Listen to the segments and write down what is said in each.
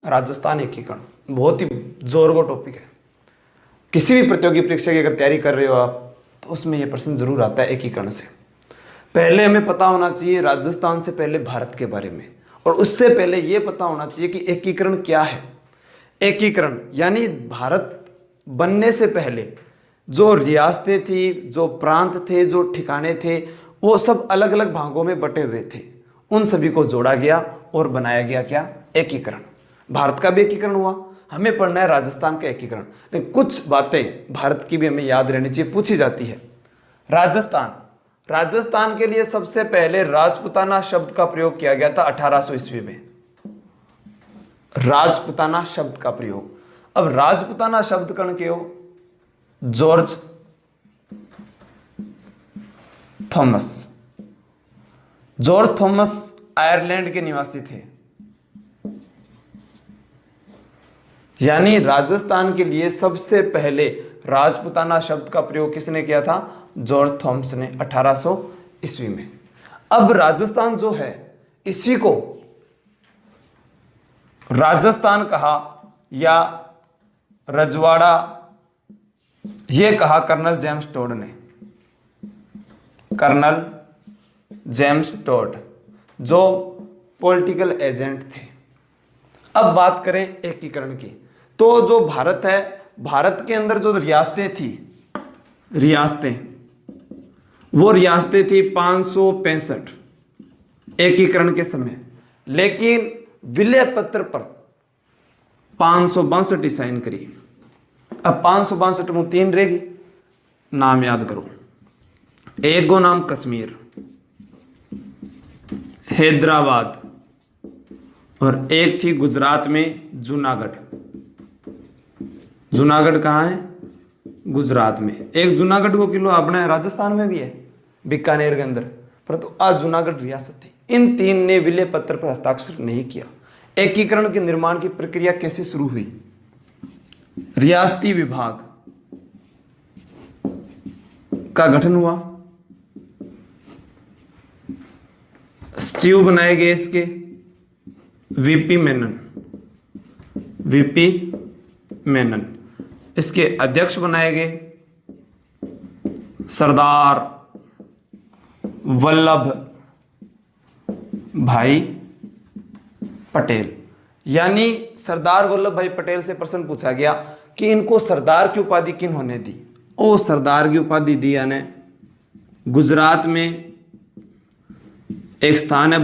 राजस्थान एकीकरण बहुत ही जोर का टॉपिक है। किसी भी प्रतियोगी परीक्षा की अगर तैयारी कर रहे हो आप, तो उसमें यह प्रश्न जरूर आता है एकीकरण से। पहले हमें पता होना चाहिए राजस्थान से पहले भारत के बारे में, और उससे पहले यह पता होना चाहिए कि एकीकरण क्या है। एकीकरण यानी भारत बनने से पहले जो रियासतें थी, जो प्रांत थे, जो ठिकाने थे, वो सब अलग अलग भागों में बटे हुए थे। उन सभी को जोड़ा गया और बनाया गया क्या? एकीकरण। भारत का भी एकीकरण हुआ। हमें पढ़ना है राजस्थान का एकीकरण, लेकिन कुछ बातें भारत की भी हमें याद रहनी चाहिए, पूछी जाती है। राजस्थान के लिए सबसे पहले राजपुताना शब्द का प्रयोग किया गया था 1800 ईस्वी में। राजपुताना शब्द का प्रयोग। अब राजपुताना शब्द कण के हो George Thomas. George Thomas Ireland के निवासी थे। यानी राजस्थान के लिए सबसे पहले राजपुताना शब्द का प्रयोग किसने किया था? जॉर्ज थॉमस ने 1800 ईस्वी में। अब राजस्थान जो है, इसी को राजस्थान कहा या रजवाड़ा, यह कहा कर्नल जेम्स टोड ने। कर्नल जेम्स टोड जो पॉलिटिकल एजेंट थे। अब बात करें एकीकरण की, तो जो भारत है, भारत के अंदर जो रियासतें थी, वो रियासतें थी 565 एकीकरण के समय। लेकिन विलय पत्र पर 562 साइन करी। अब 562 में 3 रहेगी, नाम याद करो। एक गो नाम कश्मीर, हैदराबाद, और एक थी गुजरात में जूनागढ़। जूनागढ़ कहाँ है? गुजरात में। एक जूनागढ़ को किलो अपने राजस्थान में भी है, बीकानेर के अंदर, परंतु आज जूनागढ़ रियासत थी। इन 3 ने विलय पत्र पर हस्ताक्षर नहीं किया। एकीकरण के निर्माण की प्रक्रिया कैसे शुरू हुई? रियासती विभाग का गठन हुआ, सचिव बनाए गए इसके वीपी मेनन। इसके अध्यक्ष बनाए गए सरदार वल्लभ भाई पटेल। यानी सरदार वल्लभ भाई पटेल से प्रश्न पूछा गया कि इनको सरदार की उपाधि किन्होंने दी? ओ सरदार की उपाधि दी यानी गुजरात में एक स्थान है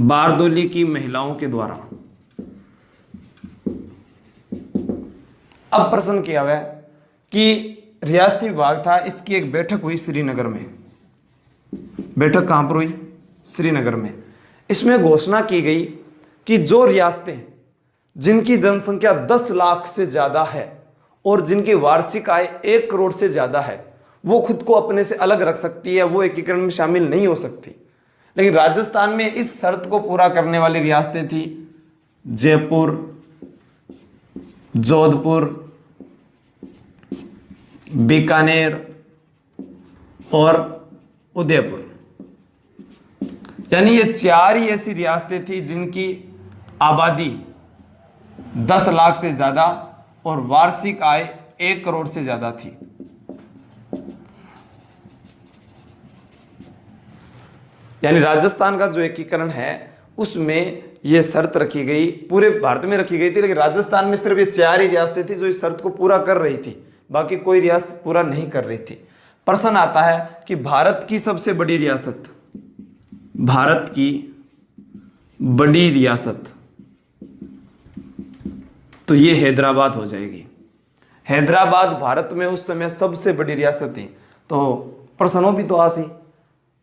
बारदोली की महिलाओं के द्वारा। अब प्रश्न किया हुआ है कि रियासती विभाग था, इसकी एक बैठक हुई श्रीनगर में। बैठक कहां पर हुई? श्रीनगर में। इसमें घोषणा की गई कि जो रियासतें जिनकी जनसंख्या 10 लाख से ज्यादा है और जिनकी वार्षिक आय 1 करोड़ से ज्यादा है, वो खुद को अपने से अलग रख सकती है, वो एकीकरण में शामिल नहीं हो सकती। लेकिन राजस्थान में इस शर्त को पूरा करने वाली रियासतें थी जयपुर, जोधपुर, बीकानेर और उदयपुर। यानी ये 4 ही ऐसी रियासतें थी जिनकी आबादी 10 लाख से ज्यादा और वार्षिक आय 1 करोड़ से ज्यादा थी। यानी राजस्थान का जो एकीकरण है उसमें यह शर्त रखी गई, पूरे भारत में रखी गई थी, लेकिन राजस्थान में सिर्फ ये 4 ही रियासतें थी जो इस शर्त को पूरा कर रही थी, बाकी कोई रियासत पूरा नहीं कर रही थी। प्रश्न आता है कि भारत की सबसे बड़ी रियासत, भारत की बड़ी रियासत, तो ये हैदराबाद हो जाएगी। हैदराबाद भारत में उस समय सबसे बड़ी रियासत थी। तो प्रश्नों भी तो आसी,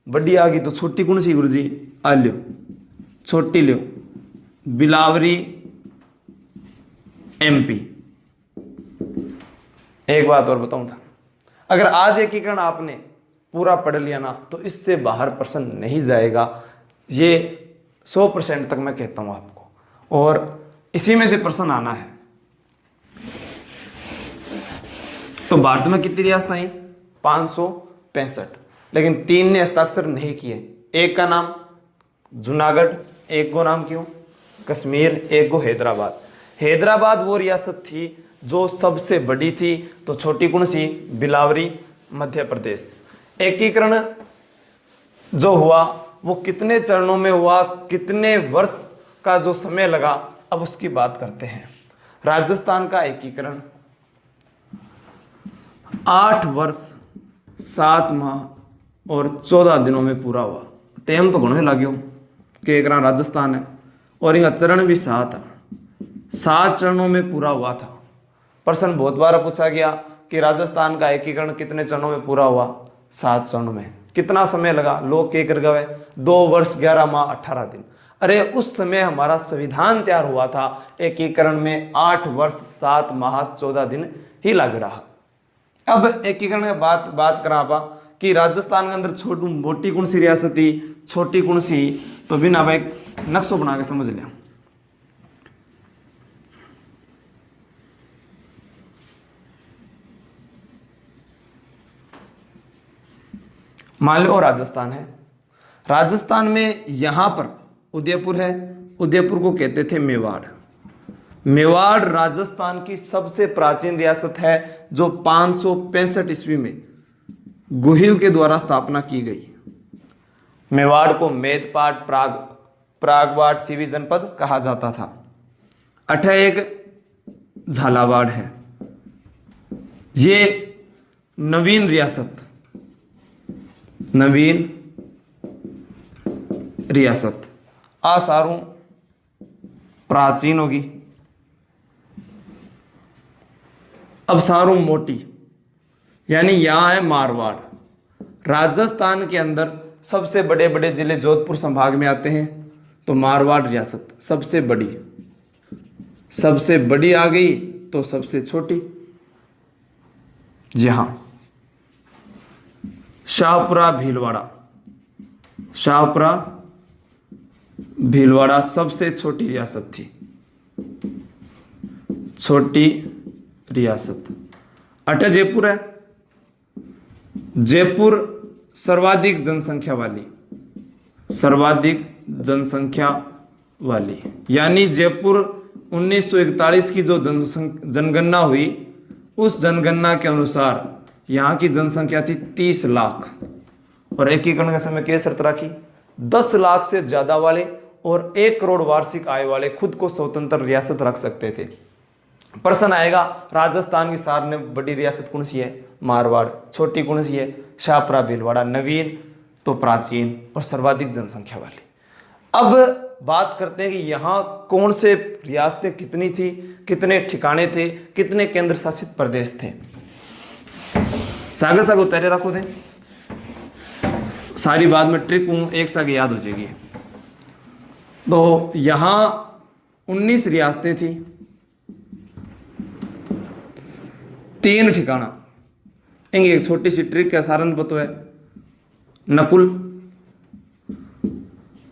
बड़ी आ गई तो छोटी कौन सी गुरुजी? आ लो छोटी लो, बिलावरी एमपी। एक बात और बताऊं था, अगर आज एकीकरण आपने पूरा पढ़ लिया ना, तो इससे बाहर प्रश्न नहीं जाएगा। ये 100% तक मैं कहता हूं आपको, और इसी में से प्रश्न आना है। तो भारत में कितनी रियासतें आई? 565, लेकिन 3 ने हस्ताक्षर नहीं किए। एक का नाम जूनागढ़, एक को नाम क्यों? कश्मीर, एक गो हैदराबाद। हैदराबाद वो रियासत थी जो सबसे बड़ी थी, तो छोटी कौन सी? बिलावरी, मध्य प्रदेश। एकीकरण जो हुआ वो कितने चरणों में हुआ, कितने वर्ष का जो समय लगा, अब उसकी बात करते हैं। राजस्थान का एकीकरण 8 वर्ष 7 माह और 14 दिनों में पूरा हुआ। टाइम तो घणो लाग्यो कि एक राजस्थान है, और इनका चरण भी 7 है, 7 चरणों में पूरा हुआ था। प्रश्न बहुत बार पूछा गया कि राजस्थान का एकीकरण कितने चरणों में पूरा हुआ? 7 चरणों में। कितना समय लगा? लोग के कर गए 2 वर्ष 11 माह 18 दिन। अरे उस समय हमारा संविधान तैयार हुआ था, एकीकरण में 8 वर्ष 7 माह 14 दिन ही लग रहा। अब एकीकरण में बात करा पा कि राजस्थान के अंदर छोटी मोटी कौन सी रियासत थी, छोटी कौन सी? तो बिना भाई नक्शो बना के समझ लिया। मान लो राजस्थान है, राजस्थान में यहां पर उदयपुर है, उदयपुर को कहते थे मेवाड़। मेवाड़ राजस्थान की सबसे प्राचीन रियासत है जो 565 ईस्वी में गुहिल के द्वारा स्थापना की गई। मेवाड़ को मेदपाट, प्रागवाट, सीवी जनपद कहा जाता था। अठा एक झालावाड़ है, ये नवीन रियासत, नवीन रियासत आ सारू प्राचीन होगी। अब सारू मोटी, यानी यहां है मारवाड़। राजस्थान के अंदर सबसे बड़े बड़े जिले जोधपुर संभाग में आते हैं, तो मारवाड़ रियासत सबसे बड़ी, सबसे बड़ी आ गई तो सबसे छोटी। यहां शाहपुरा भीलवाड़ा, शाहपुरा भीलवाड़ा सबसे छोटी रियासत थी, छोटी रियासत। अठ जयपुर है, जयपुर सर्वाधिक जनसंख्या वाली, सर्वाधिक जनसंख्या वाली, यानी जयपुर 1941 की जो जनगणना हुई, उस जनगणना के अनुसार यहां की जनसंख्या थी 30 लाख, और एकीकरण का समय क्या शर्त रखी? 10 लाख से ज्यादा वाले और 1 करोड़ वार्षिक आय वाले खुद को स्वतंत्र रियासत रख सकते थे। प्रश्न आएगा राजस्थान की सार ने बड़ी रियासत कौन सी है? मारवाड़। छोटी कौन सी है? शाहपुरा भीलवाड़ा। नवीन तो प्राचीन और सर्वाधिक जनसंख्या वाली। अब बात करते हैं कि यहां कौन से रियासतें कितनी थी, कितने ठिकाने थे, कितने केंद्र शासित प्रदेश थे। सागर सागर तैयारी रखो थे, सारी बात में ट्रिक हूं, एक साग याद हो जाएगी। तो यहां 19 रियासतें थी, 3 ठिकाना। एक छोटी सी ट्रिक है, सारन पतो है नकुल,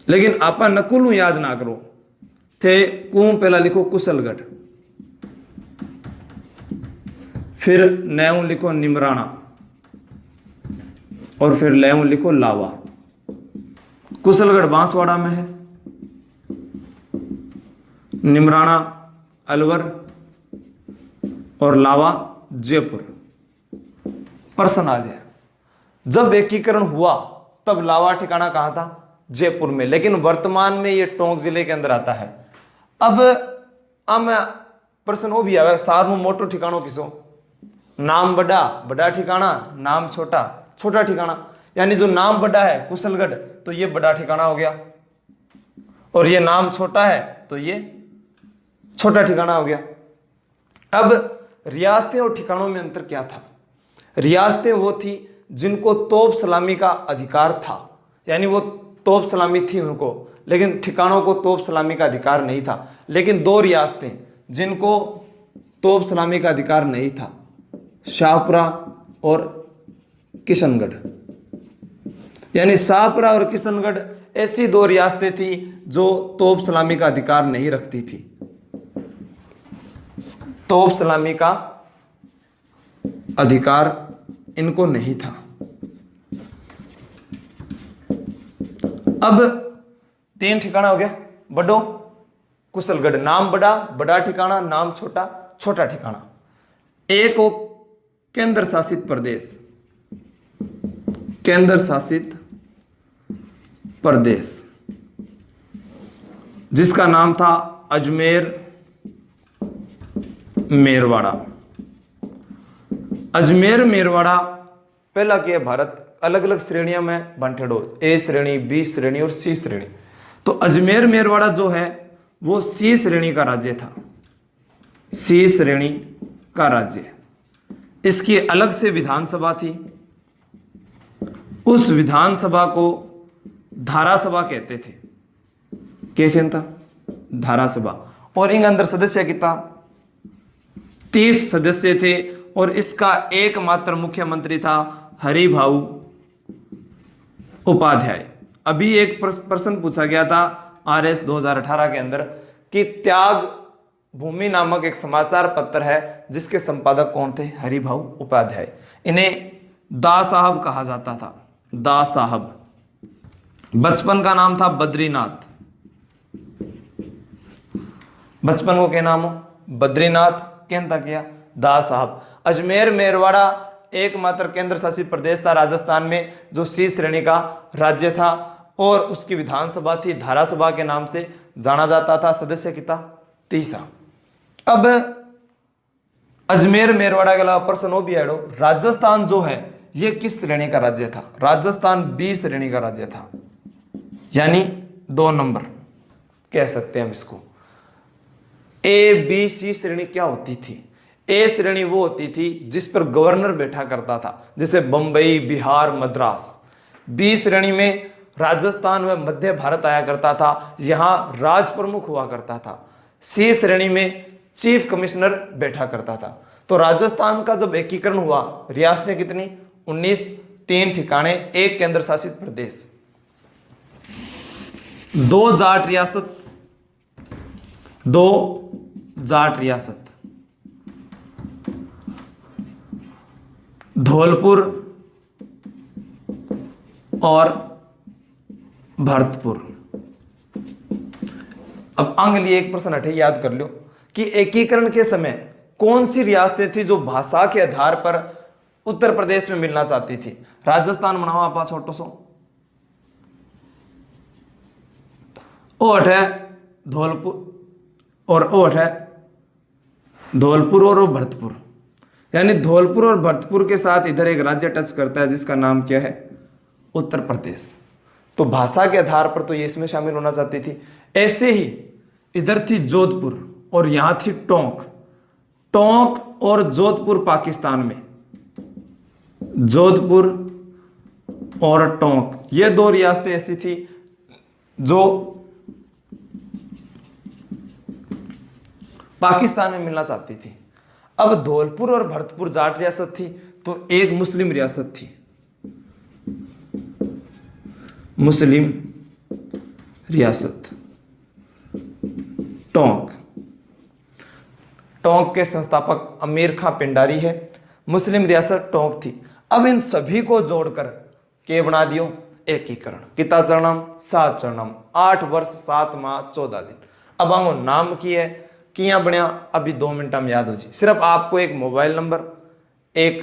लेकिन आप नकुल याद ना करो थे, कुओं पहला लिखो कुशलगढ़, फिर नैऊ लिखो निमराना, और फिर लेऊ लिखो लावा। कुशलगढ़ बांसवाड़ा में है, निमराना अलवर, और लावा जयपुर। प्रश्न आ जाए, जब एकीकरण हुआ तब लावा ठिकाना कहां था? जयपुर में, लेकिन वर्तमान में यह टोंक जिले के अंदर आता है। अब प्रश्न वो भी आया, सारू मोटो ठिकानो किसो? नाम बड़ा, बड़ा ठिकाना, नाम छोटा, छोटा ठिकाना। यानी जो नाम बड़ा है कुशलगढ़, तो ये बड़ा ठिकाना हो गया, और ये नाम छोटा है तो ये छोटा ठिकाना हो गया। अब रियासतें और ठिकानों में अंतर क्या था? रियासतें वो थी जिनको तोप सलामी का अधिकार था, यानी वो तोप सलामी थी उनको, लेकिन ठिकानों को तोप सलामी का अधिकार नहीं था। लेकिन 2 रियासतें जिनको तोप सलामी का अधिकार नहीं था, शाहपुरा और किशनगढ़। यानी शाहपुरा और किशनगढ़ ऐसी 2 रियासतें थी जो तोप सलामी का अधिकार नहीं रखती थी, तोप सलामी का अधिकार इनको नहीं था। अब 3 ठिकाना हो गया, बड़ो, कुशलगढ़ नाम बड़ा, बड़ा ठिकाना, नाम छोटा, छोटा ठिकाना। एक हो केंद्र शासित प्रदेश, केंद्र शासित प्रदेश जिसका नाम था अजमेर मेरवाड़ा। अजमेर मेरवाड़ा पहला क्या, भारत अलग अलग श्रेणियों में बांटेडो, ए श्रेणी, बी श्रेणी और सी श्रेणी। तो अजमेर मेरवाड़ा जो है वो सी श्रेणी का राज्य था, सी श्रेणी का राज्य। इसकी अलग से विधानसभा थी, उस विधानसभा को धारासभा कहते थे। क्या कहता? धारासभा। और इन अंदर सदस्य कितना? 30 सदस्य थे और इसका एकमात्र मुख्यमंत्री था हरिभाऊ उपाध्याय। अभी एक प्रश्न पूछा गया था RS 2018 के अंदर कि त्याग भूमि नामक एक समाचार पत्र है जिसके संपादक कौन थे? हरिभाऊ उपाध्याय। इन्हें दा साहब कहा जाता था, दा साहब। बचपन का नाम था बद्रीनाथ, बचपन को क्या नाम हो? बद्रीनाथ। कहता किया दा साहब। अजमेर मेरवाड़ा एकमात्र केंद्र शासित प्रदेश था राजस्थान में जो सी श्रेणी का राज्य था और उसकी विधानसभा थी धारासभा के नाम से जाना जाता था। सदस्य कितना? 30। अब अजमेर मेरवाड़ा के अलावा प्रश्न हो भी है, राजस्थान जो है ये किस श्रेणी का राज्य था? राजस्थान बी श्रेणी का राज्य था, यानी 2 नंबर कह सकते हैं हम इसको। ए बी सी श्रेणी क्या होती थी? ए श्रेणी वो होती थी जिस पर गवर्नर बैठा करता था, जैसे बंबई, बिहार, मद्रास। बी श्रेणी में राजस्थान व मध्य भारत आया करता था, यहां राज प्रमुख हुआ करता था। सी श्रेणी में चीफ कमिश्नर बैठा करता था। तो राजस्थान का जब एकीकरण हुआ, रियासतें कितनी? 19, 3 ठिकाने, 1 केंद्र शासित प्रदेश, 2 जाट रियासत, 2 जाट रियासत, धौलपुर और भरतपुर। अब आगे लिए एक प्रश्न हटे, याद कर लो कि एकीकरण के समय कौन सी रियासतें थी जो भाषा के आधार पर उत्तर प्रदेश में मिलना चाहती थी? राजस्थान बनाओ आप छोटो सो, ओठ है धौलपुर और ओठ है धौलपुर और भरतपुर, यानी धौलपुर और भरतपुर के साथ इधर एक राज्य टच करता है जिसका नाम क्या है? उत्तर प्रदेश। तो भाषा के आधार पर तो ये इसमें शामिल होना चाहती थी। ऐसे ही इधर थी जोधपुर और यहां थी टोंक। टोंक और जोधपुर पाकिस्तान में, जोधपुर और टोंक ये 2 रियासतें ऐसी थी जो पाकिस्तान में मिलना चाहती थी। अब धौलपुर और भरतपुर जाट रियासत थी तो एक मुस्लिम रियासत थी, मुस्लिम रियासत टोंक। टोंक के संस्थापक अमीर खां पिंडारी है। मुस्लिम रियासत टोंक थी। अब इन सभी को जोड़कर के बना दियो एकीकरण। कितना चरणम? 7 चरणम, 8 वर्ष 7 माह 14 दिन। अब आंगो नाम की है किया बनया, अभी 2 मिनट में याद हो जी। सिर्फ आपको एक मोबाइल नंबर, एक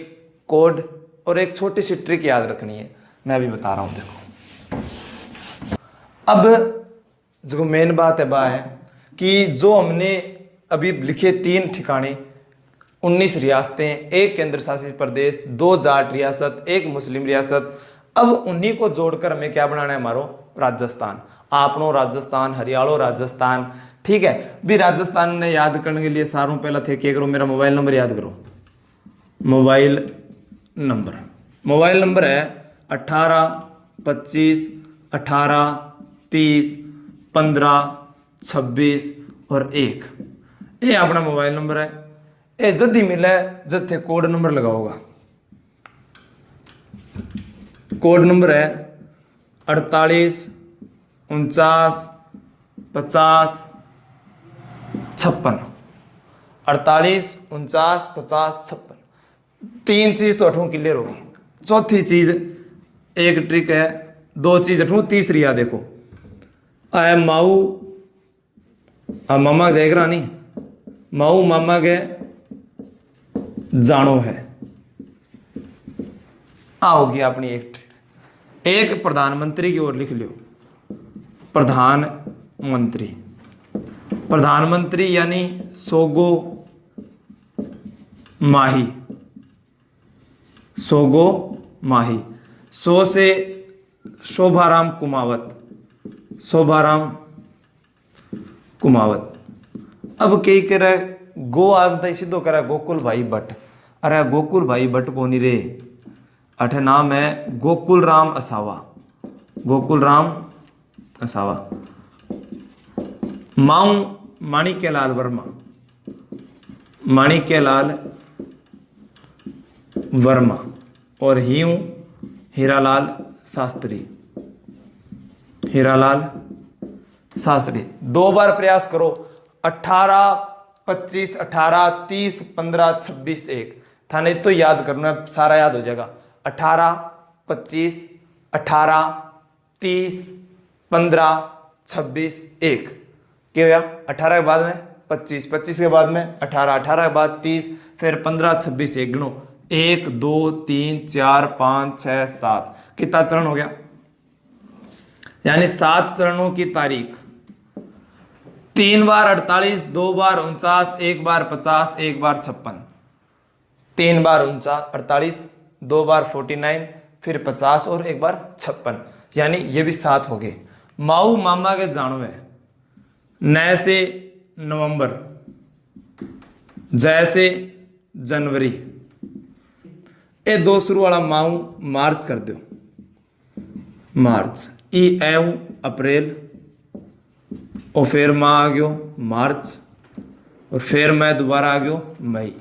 कोड और एक छोटी सी ट्रिक याद रखनी है, मैं अभी बता रहा हूं। देखो अब जो मेन बात है वह है कि जो हमने अभी लिखे 3 ठिकाने, 19 रियासतें, 1 केंद्र शासित प्रदेश, 2 जाट रियासत, 1 मुस्लिम रियासत। अब उन्हीं को जोड़कर हमें क्या बनाना है? हमारो राजस्थान। आपनो राजस्थान, हरियाणा राजस्थान, ठीक है। भी राजस्थान ने याद करने के लिए सारों पहला थे क्या करो? मेरा मोबाइल नंबर याद करो। मोबाइल नंबर है 18 25 18 30 15 26 और 1। ये अपना मोबाइल नंबर है। ये जद ही मिले जद थे कोड नंबर लगाओगा। कोड नंबर है 48 49 50 56। 48 49 50 56। 3 चीज तो अठों क्लियर होगी। चौथी चीज एक ट्रिक है, 2 चीज अठों, तीसरी आ देखो आए माऊ अब मामा जाएगा नहीं, माऊ मामा के जानो है। होगी अपनी एक ट्रिक। एक प्रधानमंत्री की ओर लिख लियो, प्रधानमंत्री। प्रधानमंत्री यानी सोगो माही, सोगो माही। सो से शोभाराम कुमावत, शोभाराम कुमावत। अब कई कह गो आंता सीधो करा गोकुल भाई भट्ट। अरे गोकुल भाई भट्ट को नहीं रे, अठ नाम है गोकुल राम असावा, गोकुल राम असावा। माऊ माणिक्यलाल वर्मा, माणिक्यलाल वर्मा। और हीऊ हीरालाल शास्त्री, हीरालाल शास्त्री। 2 बार प्रयास करो, 18, 25, 18, 30, 15, 26, 1। थाने तो याद करना है, सारा याद हो जाएगा। 18, 25, 18, 30, 15, 26, 1। क्या हुआ? 18 के बाद में 25, 25 के बाद में 18, 18 के बाद 30, फिर 15, 26, 1 गिनो। 1, 2, 3, 4, 5, 6, 7। कितना चरण हो गया? यानी 7 चरणों की तारीख। 3 बार 48, 2 बार 49, 1 बार 50, 1 बार 56। 3 बार 49, 48, 2 बार 49, फिर 50 और 1 बार 56। यानी ये भी 7 हो गए। माऊ मामा के जानो है, न से नवंबर, जैसे जनवरी। ए 2 शुरू वाला माऊ मार्च कर दो, मार्च। ई एव अप्रैल, और फिर माँ आ गयो मार्च, और फिर मैं दोबारा आ गयो मई।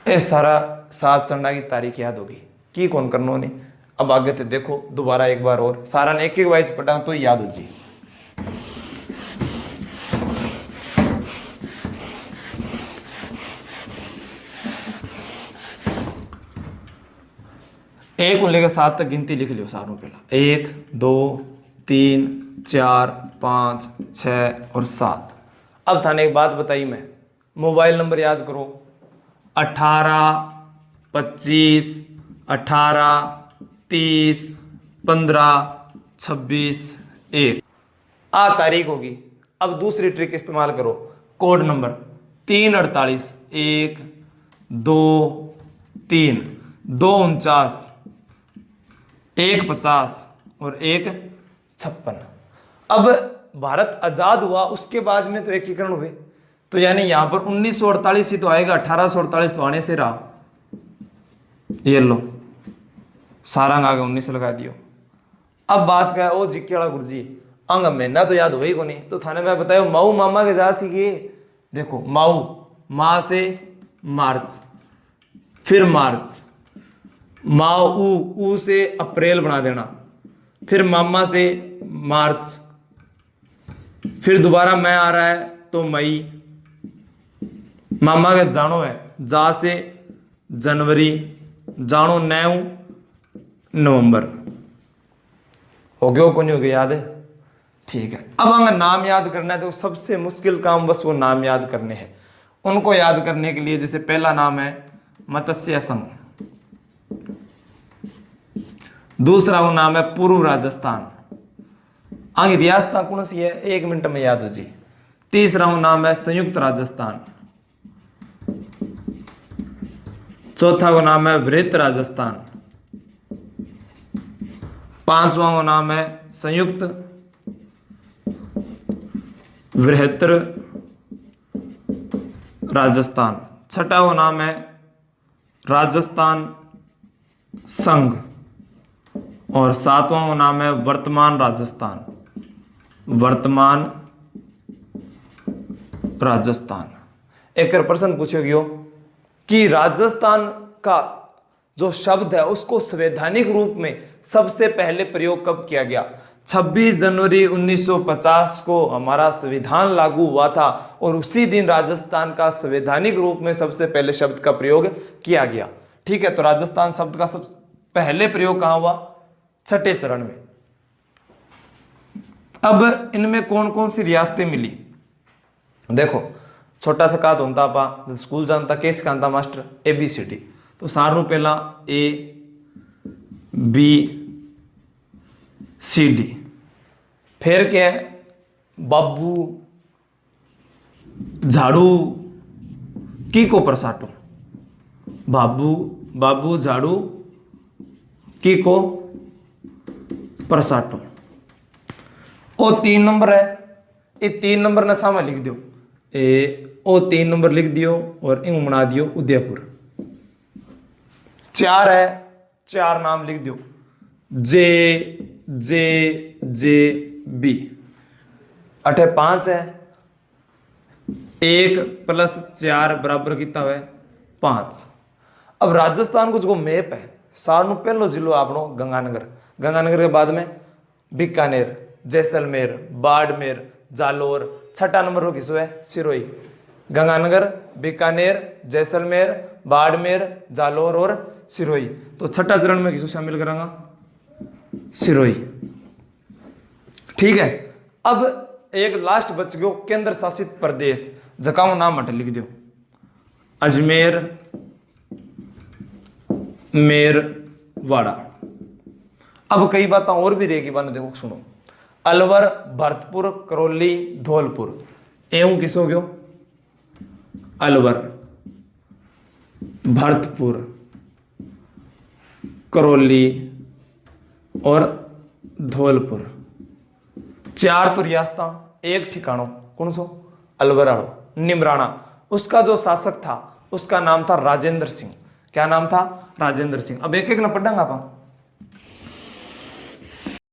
ये सारा 7 चंडा की तारीख याद होगी की कौन करनो नहीं। अब आगे तो देखो दोबारा एक बार और, सारा ने एक एक वाइज पढ़ा तो याद हो जी। एक को लेकर 7 तक गिनती लिख लियो सारों पहला। 1, 2, 3, 4, 5, 6 और 7। अब थाने एक बात बताई मैं, मोबाइल नंबर याद करो। 18, 25, 18, 30, 15, 26, 1 तारीख होगी। अब दूसरी ट्रिक इस्तेमाल करो, कोड नंबर 348, 1, 2, 3, 2 49, 1 50 और 1 56। अब भारत आजाद हुआ उसके बाद में तो एकीकरण हुए, तो यानी यहां पर 1948 ही तो आएगा, 1848 तो आने से रहा। ये लो सारा आगे 19 लगा दियो। अब बात क्या है, ओ जिक्के वाला गुरुजी अंग महीना तो याद हो ही को नहीं, तो थाने में बताओ माऊ मामा के जा सीखिए। देखो माऊ माँ से मार्च, फिर मार्च, माँ ऊ से अप्रैल बना देना, फिर मामा से मार्च, फिर दोबारा मैं आ रहा है तो मई, मामा के जानो है जा से जनवरी, जानो 9 नवंबर। हो गया को नहीं हो गया याद है? ठीक है। अब अगर नाम याद करना है तो सबसे मुश्किल काम बस वो नाम याद करने हैं। उनको याद करने के लिए जैसे पहला नाम है मत्स्य संघ, दूसरा वो नाम है पूर्व राजस्थान, आगे रियासत कौन सी है 1 मिनट में याद हो जी। तीसरा वो नाम है संयुक्त राजस्थान, चौथा वो नाम है वृहत राजस्थान, पांचवा वो नाम है संयुक्त वृहत्तर राजस्थान, छठा वो नाम है राजस्थान संघ, और सातवां वो नाम है वर्तमान राजस्थान, वर्तमान राजस्थान। एक प्रश्न पूछोगे हो कि राजस्थान का जो शब्द है उसको संवैधानिक रूप में सबसे पहले प्रयोग कब किया गया? 26 जनवरी 1950 को हमारा संविधान लागू हुआ था और उसी दिन राजस्थान का संवैधानिक रूप में सबसे पहले शब्द का प्रयोग किया गया। ठीक है, तो राजस्थान शब्द का सब पहले प्रयोग कहां हुआ? छठे चरण में। अब इनमें कौन कौन सी रियासतें मिली? देखो छोटा सा का होता आप स्कूल जानता केस का मास्टर ABCD, तो सारू पहला ABCD, फिर क्या है बाबू झाड़ू की को प्रसाटो, बाबू झाड़ू की को प्रसाटो। ओ 3 नंबर है, ये 3 नंबर ने सामने लिख दो, ओ 3 नंबर लिख दियो और इन बना दियो उदयपुर। 4 है, 4 नाम लिख दो, जे बी। 5 है, 1 + 4 बराबर कितना है 5। अब राजस्थान को जो मैप है सारू पहलो जिलो आपनो गंगानगर, गंगानगर के बाद में बीकानेर, जैसलमेर, बाड़मेर, जालोर, छठा नंबर पर किसो है सिरोही। गंगानगर, बीकानेर, जैसलमेर, बाड़मेर, जालोर और सिरोही। तो छठा चरण में किसो शामिल करांगा सिरोही। ठीक है, अब एक लास्ट बच गयो केंद्र शासित प्रदेश, जका नाम हट लिख दो अजमेर, मेरवाड़ा। अब कई बातें और भी रहेगी बन देखो सुनो, अलवर, भरतपुर, करौली, धौलपुर। एवं किस हो गयो अलवर, भरतपुर, करौली और धौलपुर। 4 तो रियासता, एक ठिकानो कौन सो अलवर आलो निमराना। उसका जो शासक था उसका नाम था राजेंद्र सिंह। क्या नाम था राजेंद्र सिंह। अब एक एक ना पढ़ेंगे आप।